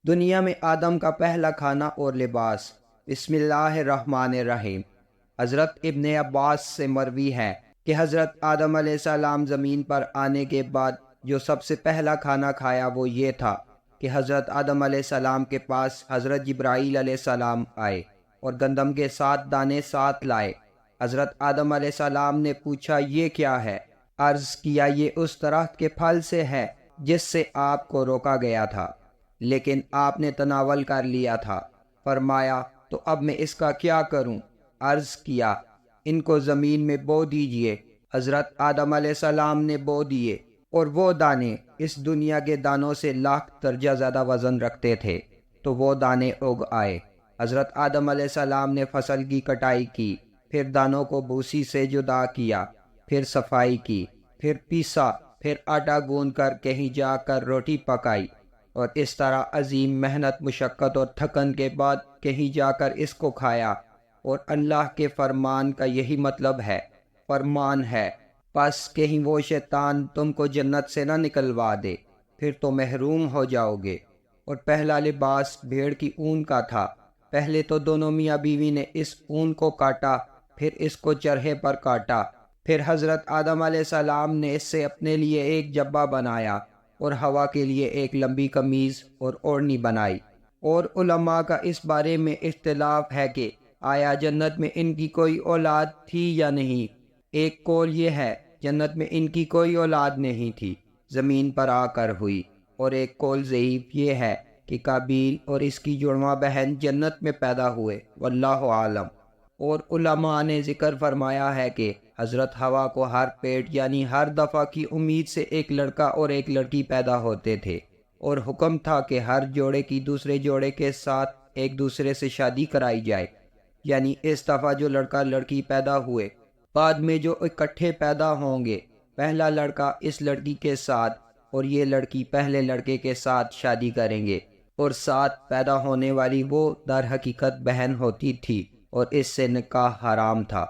دنیا میں آدم کا پہلا کھانا اور لباس۔ بسم اللہ الرحمن الرحیم۔ حضرت ابن عباس سے مروی ہے کہ حضرت آدم علیہ السلام زمین پر آنے کے بعد جو سب سے پہلا کھانا کھایا وہ یہ تھا کہ حضرت آدم علیہ السلام کے پاس حضرت جبرائیل علیہ السلام آئے اور گندم کے 7 دانے ساتھ لائے۔ حضرت آدم علیہ السلام نے پوچھا یہ کیا ہے؟ عرض کیا یہ اس درخت کے پھل سے ہے جس سے آپ کو روکا گیا تھا لیکن آپ نے تناول کر لیا تھا۔ فرمایا تو اب میں اس کا کیا کروں؟ عرض کیا ان کو زمین میں بو دیجئے۔ حضرت آدم علیہ السلام نے بو دیے اور وہ دانے اس دنیا کے دانوں سے لاکھ درجہ زیادہ وزن رکھتے تھے، تو وہ دانے اگ آئے۔ حضرت آدم علیہ السلام نے فصل کی کٹائی کی، پھر دانوں کو بھوسی سے جدا کیا، پھر صفائی کی، پھر پیسا، پھر آٹا گوندھ کر کہیں جا کر روٹی پکائی، اور اس طرح عظیم محنت مشقت اور تھکن کے بعد کہیں جا کر اس کو کھایا۔ اور اللہ کے فرمان کا یہی مطلب ہے، فرمان ہے پس کہیں وہ شیطان تم کو جنت سے نہ نکلوا دے، پھر تو محروم ہو جاؤ گے۔ اور پہلا لباس بھیڑ کی اون کا تھا۔ پہلے تو دونوں میاں بیوی نے اس اون کو کاٹا، پھر اس کو چرہے پر کاٹا، پھر حضرت آدم علیہ السلام نے اس سے اپنے لیے ایک جبہ بنایا اور ہوا کے لیے ایک لمبی قمیض اور اوڑھنی بنائی۔ اور علماء کا اس بارے میں اختلاف ہے کہ آیا جنت میں ان کی کوئی اولاد تھی یا نہیں۔ ایک قول یہ ہے جنت میں ان کی کوئی اولاد نہیں تھی، زمین پر آ کر ہوئی، اور ایک قول ضعیف یہ ہے کہ قابیل اور اس کی جڑواں بہن جنت میں پیدا ہوئے، واللہ عالم۔ اور علماء نے ذکر فرمایا ہے کہ حضرت حوا کو ہر پیٹ یعنی ہر دفعہ کی امید سے ایک لڑکا اور ایک لڑکی پیدا ہوتے تھے، اور حکم تھا کہ ہر جوڑے کی دوسرے جوڑے کے ساتھ ایک دوسرے سے شادی کرائی جائے، یعنی اس دفعہ جو لڑکا لڑکی پیدا ہوئے، بعد میں جو اکٹھے پیدا ہوں گے، پہلا لڑکا اس لڑکی کے ساتھ اور یہ لڑکی پہلے لڑکے کے ساتھ شادی کریں گے، اور ساتھ پیدا ہونے والی وہ در حقیقت بہن ہوتی تھی اور اس سے نکاح حرام تھا۔